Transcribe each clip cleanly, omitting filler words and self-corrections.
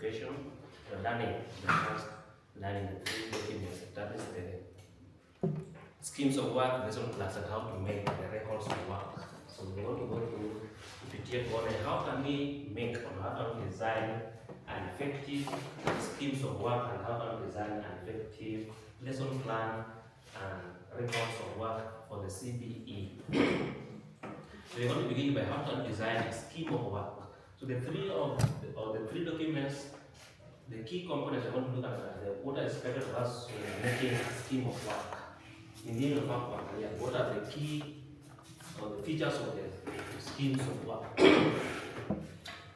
education, learning, the first learning the three documents, that is the schemes of work, lesson plans, and how to make the records of work. So we want to go through detail on how can we make or how can we design an effective schemes of work and how can we design an effective lesson plan and records of work for the CBE. So we're going to begin by how to design a scheme of work. So the three documents, the key components we're going to look at are what is expected of us in making a scheme of work. In the end of our career, what are the key or the features of the schemes of work?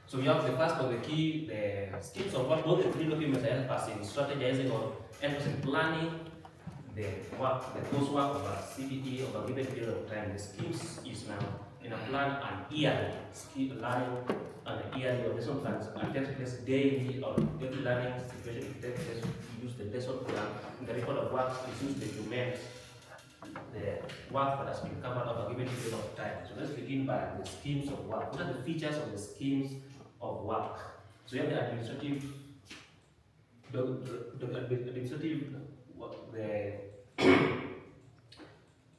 So we have the first of the key, the schemes of work. Both the three documents help us in strategizing or help us in planning the work, the coursework of a CBE of a given period of time. The schemes is now in a plan and yearly skill learning and yearly or lesson plans and takes place daily or every learning situation takes place. We use the lesson plan. In the record of work is used to document the work that has been covered over a given period of time. So let's begin by the schemes of work. What are the features of the schemes of work? So you have the administrative, the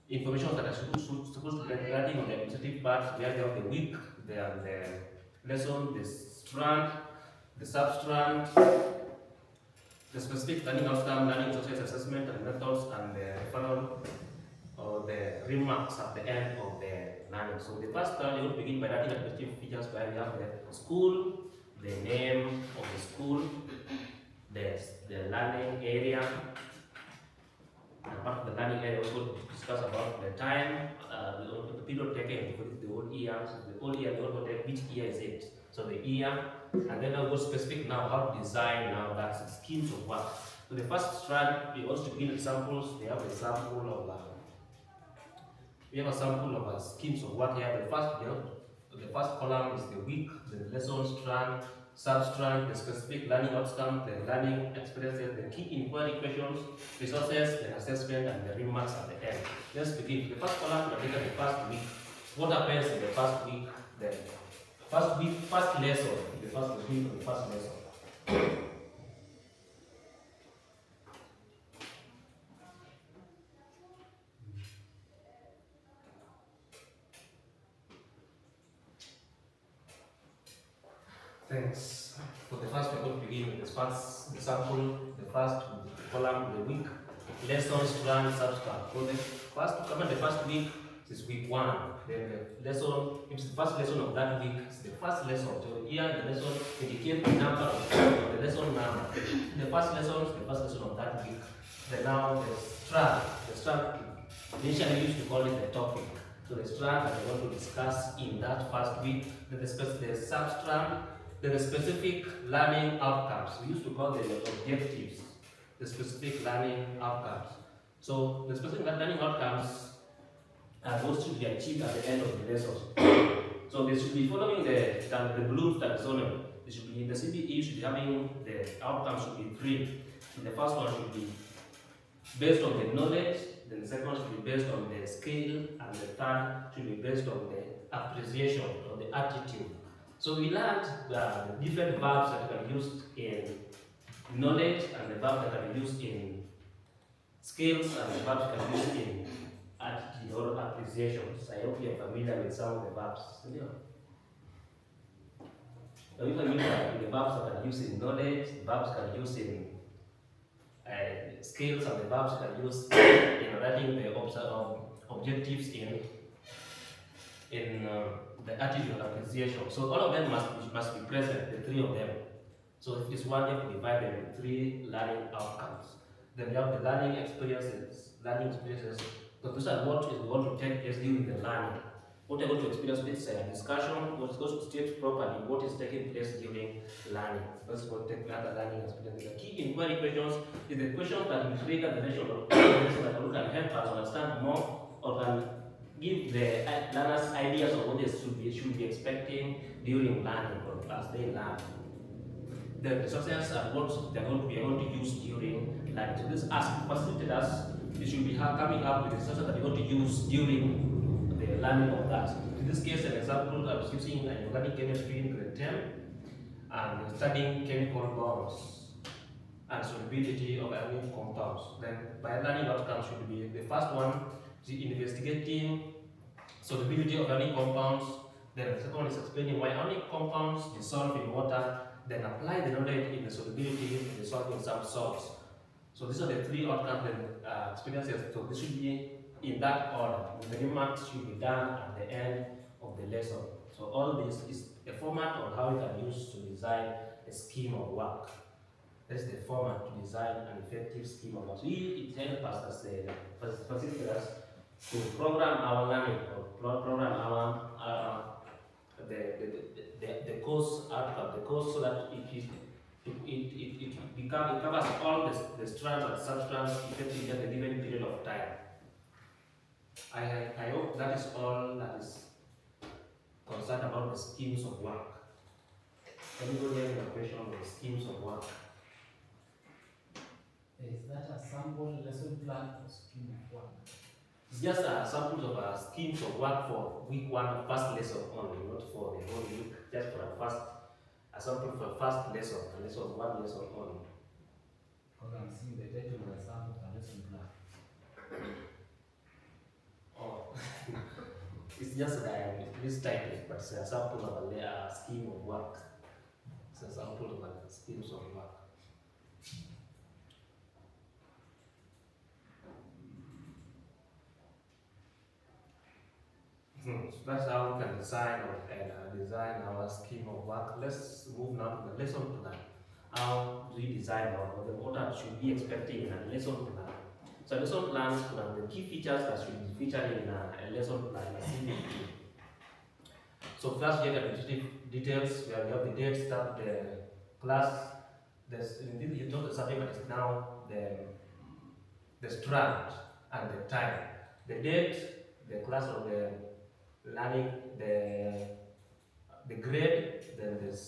information that are supposed to be regarding on the administrative part. We have the week, the lesson, the strand, the substrand, the specific learning outcome, learning success assessment and methods, and the referral or the remarks at the end of the learning. So the first one, you will begin by writing administrative features where we have the school, the name of the school, the learning area, and part of the learning area also discuss about the time, the period taken for the whole year. So the whole year, we also take which year is it. So the year, and then I'll go specific now how to design now that's schemes of work. So the first strand, we also begin with samples. We have a sample of schemes of work here. The first column is the week, the lesson strand, substrand, the specific learning outcome, the learning experiences, the key inquiry questions, resources, the assessment, and the remarks at the end. Let's begin. The first column, we take the first week. What happens in the first week? The first lesson. The first week of the first lesson. Thanks. For the first, we're going to begin with the sample, the first column, the week, lesson, strand, substrand. For the first week, this is week 1. Then the lesson, if it's the first lesson of that week, it's the first lesson. So here the lesson indicates the number of the lesson number. The first lesson is the first lesson of that week. Then now the strand, initially used to call it the topic. So the strand that we want to discuss in that first week, then the substrand, then the specific learning outcomes. We used to call them the objectives, the specific learning outcomes. So the specific learning outcomes are those should be achieved at the end of the lesson. So they should be following the Bloom's taxonomy. They should be in the CBE should be having the outcomes should be 3. So the first one should be based on the knowledge, then the second should be based on the skill, and the third should be based on the appreciation or the attitude. So we learned the different verbs that can be used in knowledge and the verbs that can be used in skills and the verbs that can be used in attitude or appreciations. I hope you are familiar with some of the verbs. Are you familiar with the verbs that are used in knowledge, the verbs that are used in skills, and the verbs that are used in writing the objectives in the attitude and appreciation. So all of them must be present, the 3 of them. So if it's one, you have to divide them into 3 learning outcomes. Then you have the learning experiences. So those are what is going to take place during the learning. What you're going to experience is a discussion, what is going to state properly what is taking place during learning. That's what take another learning experience. The key inquiry questions is the questions that will trigger the relation of that can help us understand more or can give the learners ideas of what they should be expecting during learning or as they learn. The resources are what they are going to use during learning. So this facilitators, they should be coming up with the resources that they're going to use during the learning of that. In this case, an example I was using an organic chemistry in grade 10. and studying chemical bonds and solubility of organic compounds. Then by learning outcomes should be the first one, the investigating solubility of organic compounds. Then the second one is explaining why organic compounds dissolve in water. Then apply the knowledge in the solubility in dissolving some salts. So these are the three outcomes and experiences. So this should be in that order. The remarks should be done at the end of the lesson. So all this is a format on how you can use to design a scheme of work. That's the format to design an effective scheme of work. So it helps us as facilitators to program our learning or program our the course outcome, the course, so that it covers all the strands and substrands effectively at a given period of time. I hope that is all that is concerned about the schemes of work. Anybody have a question on the schemes of work? Is that a sample lesson plan or scheme of work? It's just samples of schemes of work for week one, first lesson only, not for the whole week, just for a sample for first lesson, one lesson only. Because I'm seeing the title of the sample of lesson plan. Oh, it's just this title, but it's a sample of a scheme of work. It's a sample of schemes of work. So that's how we can design our scheme of work. Let's move now to the lesson plan. How do we design what should be expected in a lesson plan? So lesson plans, the key features that should be featured in a lesson plan, a CBC. So first, you get the details where we have the date, start the class. You told the subject, but it's now the strand and the time. The date, the class of the learning, the grade, then this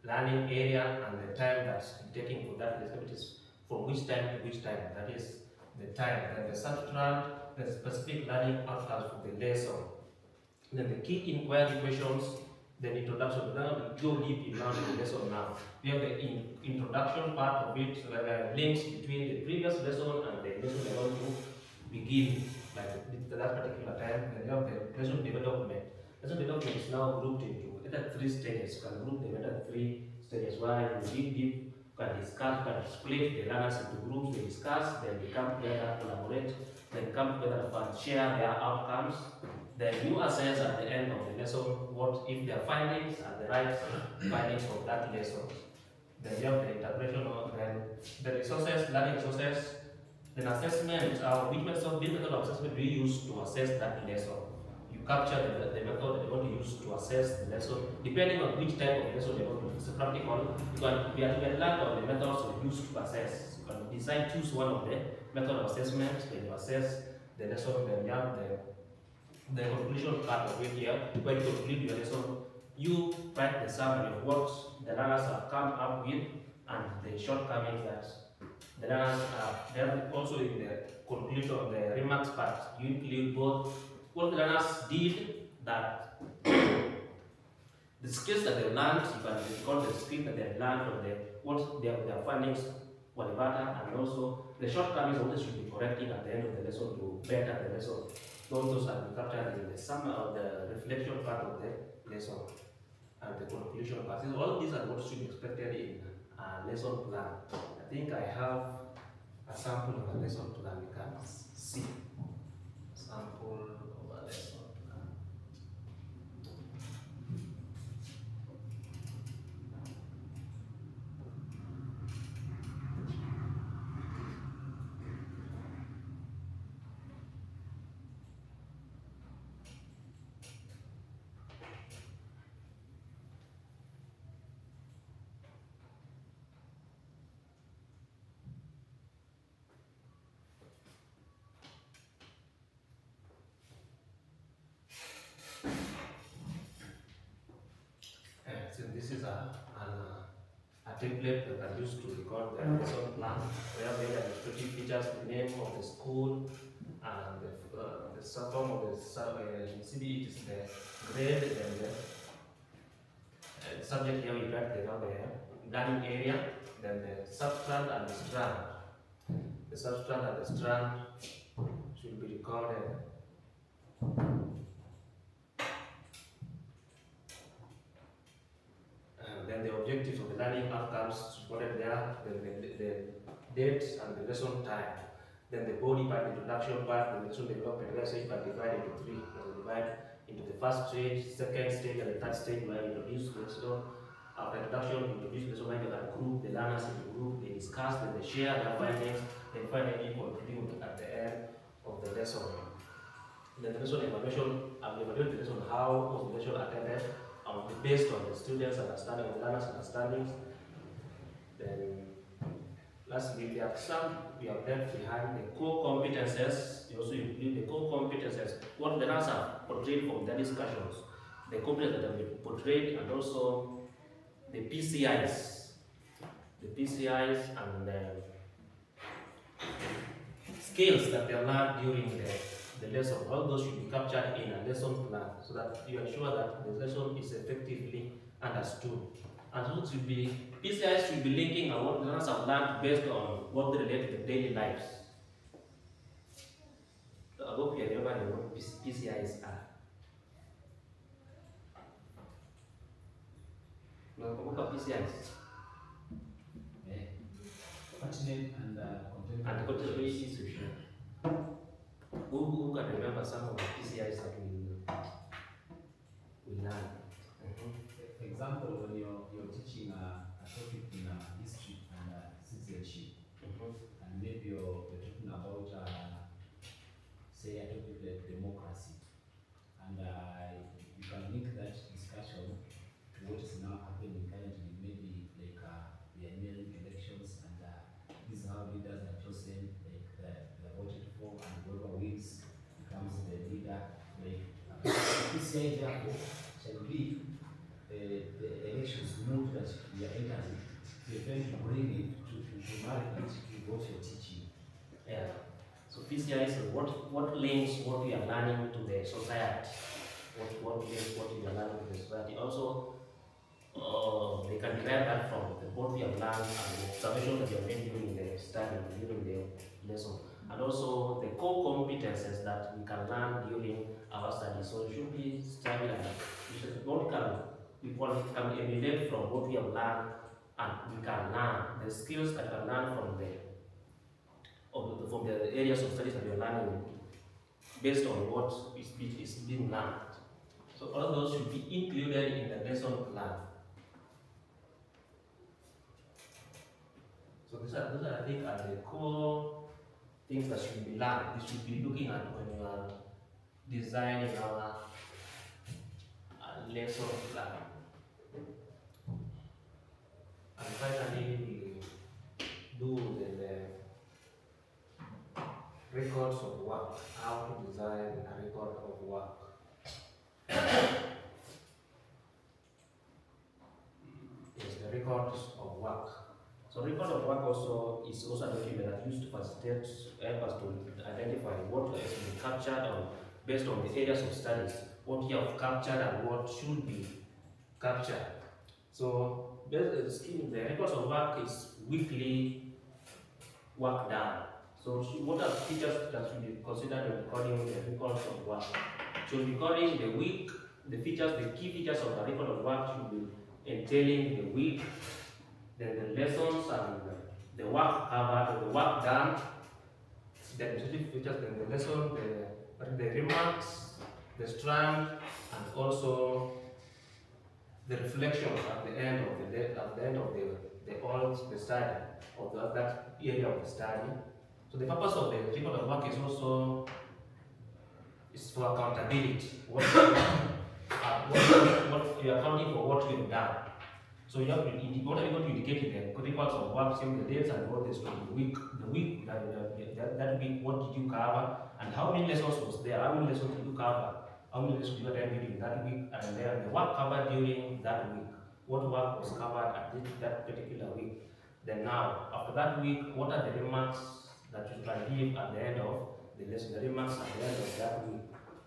learning area, and the time that's taking for that activities from which time to which time. That is the time. Then the substrand, the specific learning outcomes for the lesson. Then the key inquiry questions, the introduction. Now we go deep in now the lesson now. We have the introduction part of it, so there are links between the previous lesson and the lesson we want to begin, like that particular time. Then you have the lesson development. Lesson development is now grouped into three stages. You can group them into three stages. Why you dig deep, you can discuss, you can split the learners into groups, they discuss, then they come together, collaborate, then come together and share their outcomes. Then you assess at the end of the lesson what if their findings are the right findings of that lesson. Then you have the integration of the resources, learning resources, then assessment. Which method of assessment do you use to assess that lesson? You capture the method that you want to use to assess the lesson, depending on which type of lesson you want to use. It's a practical. We have learned of the methods you use to assess. You can decide, choose one of the method of assessment, then you assess the lesson, then you have the conclusion part of it here. When you conclude your lesson, you write the summary of what the learners have come up with and the shortcomings that the learners have. Then also in the conclusion of the remarks part, you include both what the learners did, that the skills that they learned, you can record the skills that they learned from what their findings were better, and also the shortcomings what they should be correcting at the end of the lesson to better the lesson. Those are captured in the summary of the reflection part of the lesson and the conclusion part. So all these are what should be expected in a lesson plan. I think I have a sample of a lesson plan. You can see sample of a lesson plan. So this is a template that I used to record the lesson plan. We have the administrative features, the name of the school, and the form of the CBE is the grade, and subject here we write the learning area, then the substrand and the strand. The substrand and the strand should be recorded. Then the objectives of the learning outcomes recorded there, then the date and the lesson time. Then the body part, the introduction part, the lesson development message part divided into three. Divide into the first stage, second stage, and the third stage where we introduce the lesson. After introduction, we introduce the lesson where they can group the learners into group, they discuss, then they share their findings, then finally conclude at the end of the lesson. Then the lesson evaluation, I've evaluated the lesson, how was the lesson attended, based on the students' understanding, the learners' understandings. Then lastly, there are some we have left behind, the core competences. You also include the core competences, what the learners have portrayed from their discussions, the competences that have been portrayed, and also the PCIs. The PCIs and the skills that they learned during the lesson. All those should be captured in a lesson plan so that you ensure that the lesson is effectively understood. And so should be, PCIs should be linking on what the learners have learned based on what they relate to their daily lives. So I hope you remember what PCIs are. No, what are PCIs? Pertinent and contemporary issues. Who can remember some of the PCIs that we learn? For example, when you're teaching a topic in history and citizenship, and maybe you're talking about say a topic like democracy, and you can link that discussion to what is now happening currently, maybe like the nearing elections, and this is how leaders are chosen, like they're voted for, and whoever wins becomes the leader. Like PCI therefore shall be the elections mode that we are entering. You're trying to bring it to marry it to what you're teaching. Yeah. So PCI is what links what we are learning to the society. What links what we are learning to the society. Also, they can derive that from what we have learned and the observation that we have made during the study, during the lesson. And also the core competences that we can learn during our study. So it should be studied and what we can emulate from what we have learned, and we can learn the skills that we can learn from the areas of studies that we are learning based on what is being learned. So all those should be included in the lesson plan. So those are I think are the core things that should be learned. We should be looking at when you are designing our lesson plan. And finally, we do the records of work, how to design a record of work. Yes, the records of work. So record of work also is also a document that used to facilitate, help us to identify what has been captured based on the areas of studies, what you have captured and what should be captured. So the records of work is weekly work done. So what are features that should be considered when recording the records of work? So recording the week, the key features of the record of work should be entailing the week, then the lessons and the work covered, the work done, then the specific features, then the lesson, the remarks, the strand, and also the reflections at the end of the study, of that area of the study. So the purpose of the record of work is also for accountability. What you are accounting for what you have done. So you have to what are you going to indicate in the records of work, saying the dates and what is the week that week, what did you cover, and how many lessons was there, how many lessons did you cover, how many lessons did you attend during that week, and then the work covered during that week, what work was covered at that particular week. Then now, after that week, what are the remarks that you can give at the end of the lesson, the remarks at the end of that week,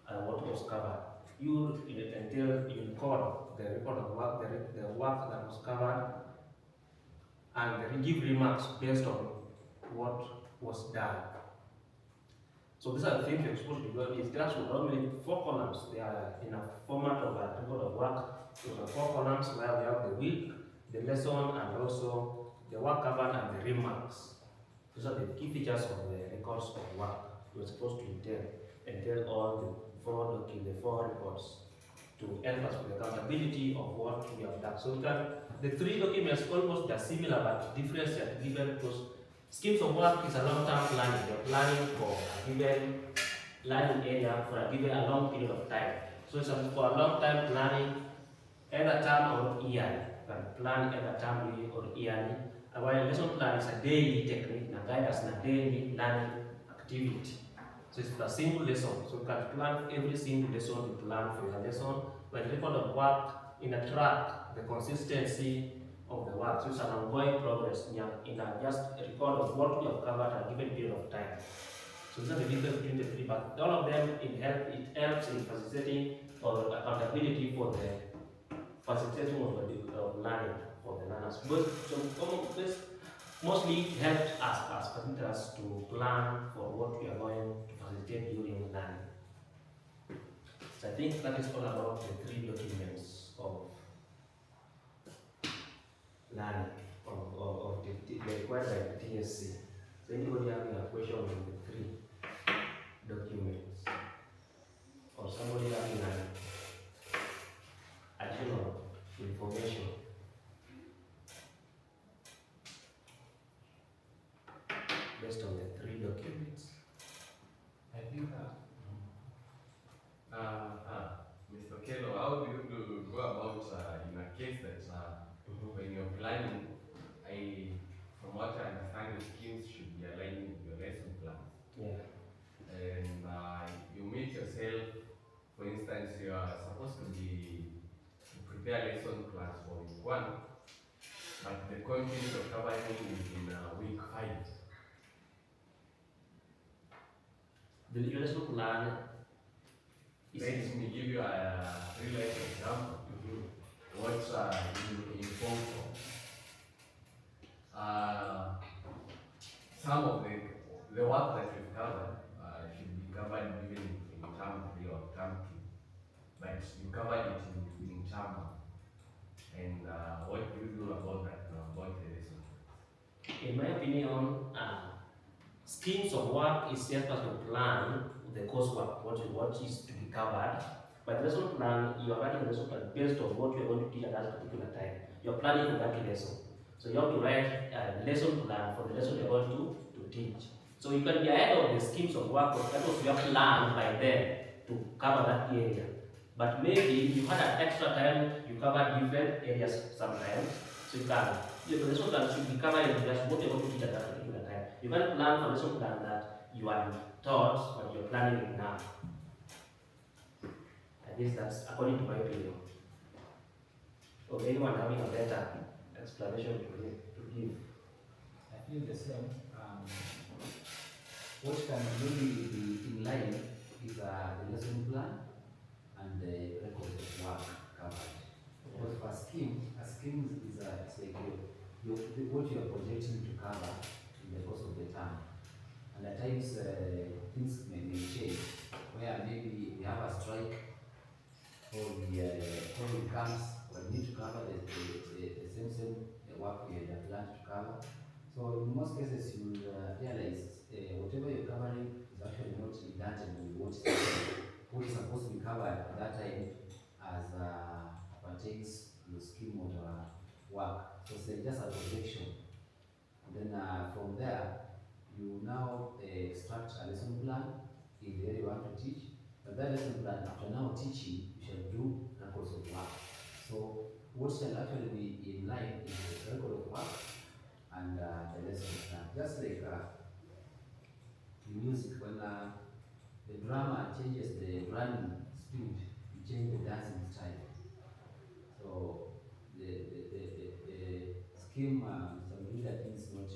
and what was covered. you record the record of work, the work that was covered, and then give remarks based on what was done. So these are the things you're supposed to be doing. It's just normally 4 columns. They are in a format of a record of work. So the 4 columns where we have the week, the lesson, and also the work covered and the remarks. Those are the key features of the records of work. You're supposed to entail all the four records to help us with the accountability of what we have done. So the 3 documents almost are similar but different are given because schemes of work is a long-term planning. You're planning for a given learning area for a long period of time. So it's for a long-time planning, either term or yearly. You can plan either termly or yearly. While lesson plan is a daily technique and guide us in a daily learning activity. So it's for a single lesson. So you can plan every single lesson you plan for your lesson. But the record of work in a track, the consistency of the work. So it's an ongoing progress in a just a record of what we have covered at a given period of time. So these are the difference between the three, but all of them it helps in facilitating or accountability for the facilitating of learning for the learners. But this mostly helped us as facilitators to plan for what we are going to facilitate during learning. So I think that is all about the 3 documents of learning of the required by the TSC. So anybody having a question on the 3 documents, or somebody having an additional information based on the 3 documents. I think Mr. Kello, how do you go about in a case that when you're planning, from what I understand, the schemes should be aligning with your lesson plans. Yeah. And you meet yourself, for instance, you are supposed to prepare lesson plans for week 1, but the content you're covering is in week 5. The lesson plan is. Let me give you a real life example. What you inform from. Some of the work that we've covered should be covered even in term 3 or term 2, but you covered it in term 1. And what do you do about that now, about the lesson? In my opinion, schemes of work is just to plan the coursework, what is to be covered. But lesson plan, you are writing a lesson plan based on what you are going to teach at that particular time. You are planning for that lesson. So you have to write a lesson plan for the lesson you are going to teach. So you can be ahead of the schemes of work because you have planned by then to cover that area. But maybe you had an extra time, you cover different areas sometimes. So you can, the lesson plan should be covered in just what you are going to teach at that particular time. You can plan for lesson plan that you are taught, but you're planning it now. At least that's according to my opinion. Or anyone having a better explanation to give? I feel the same. What can really be in line is the lesson plan and the records of work covered. Because for a scheme is it's like what you are projecting to cover in the course of the term. And at times things may change, where maybe we have a strike or the COVID comes, we need to cover the same work we had planned to cover. So in most cases you will realize whatever you're covering is actually not redundant with what is supposed to be covered at that time as pertains to the scheme of work. So it's just a projection. And then from there, you now extract a lesson plan in the area you want to teach. But that lesson plan, after now teaching, you shall do records of work. So what shall actually be in line is the record of work and the lesson plan. Just like in music, when the drummer changes the running speed, you change the dancing style. So the scheme something that is not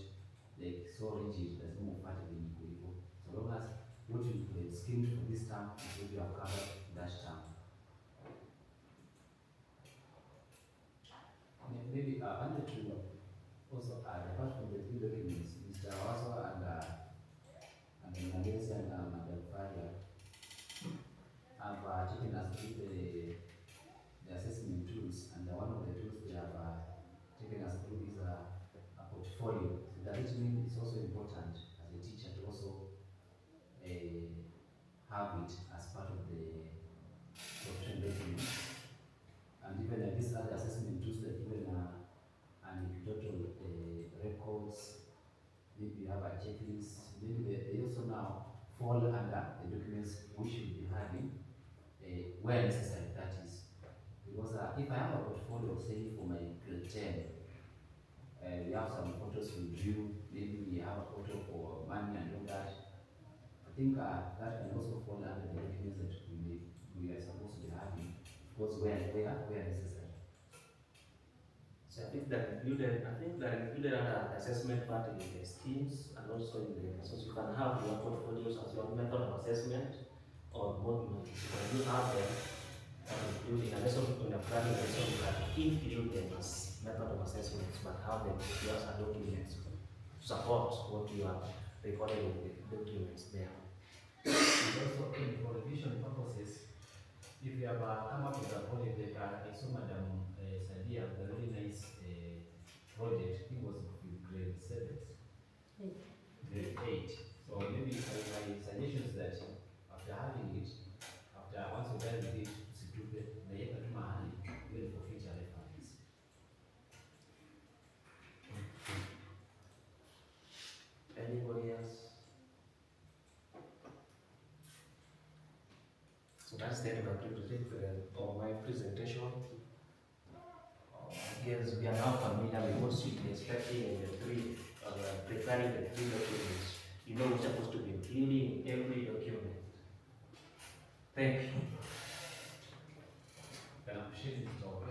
like so rigid, there's no matter in equal. So long as what you schemed for this term is what you have covered that term. maybe I wanted to also add, apart from the three documents, Mr. Waso and Malaysia and Madam Faria have taken us through the assessment tools, and one of the tools they have taken us through is a portfolio. So does it mean it's also important as a teacher to also have it as part of the professional document? And even these other assessment tools that even anecdotal records, maybe you have a checklist, maybe they also now fall under the documents we should be having where necessary, that is. Because if I have a portfolio, say for my grade 10, we have some photos we drew, maybe we have a photo for money and all that. I think that can also fall under the documents that we are supposed to be having, because where necessary. So I think that included under the assessment part in the schemes and also in the so you can have your portfolios as your method of assessment or both methods. When you have them including a lesson in a planning lesson, you can include them as method of assessments, but have them as a documents to support what you are recording in the documents there. And also for revision purposes, if you have come up with a project like I saw Madam Sadia with a very nice project, it was with grade 7, grade 8. So maybe my suggestion is that after having it, once you're done with it, naiweka tu mahali even for future reference. Anybody else? So that's the end of my presentation. Yes, we are now familiar with what should be expecting in the three, preparing the three documents. You know what's supposed to be including in every document. Thank you. Can I appreciate this talk?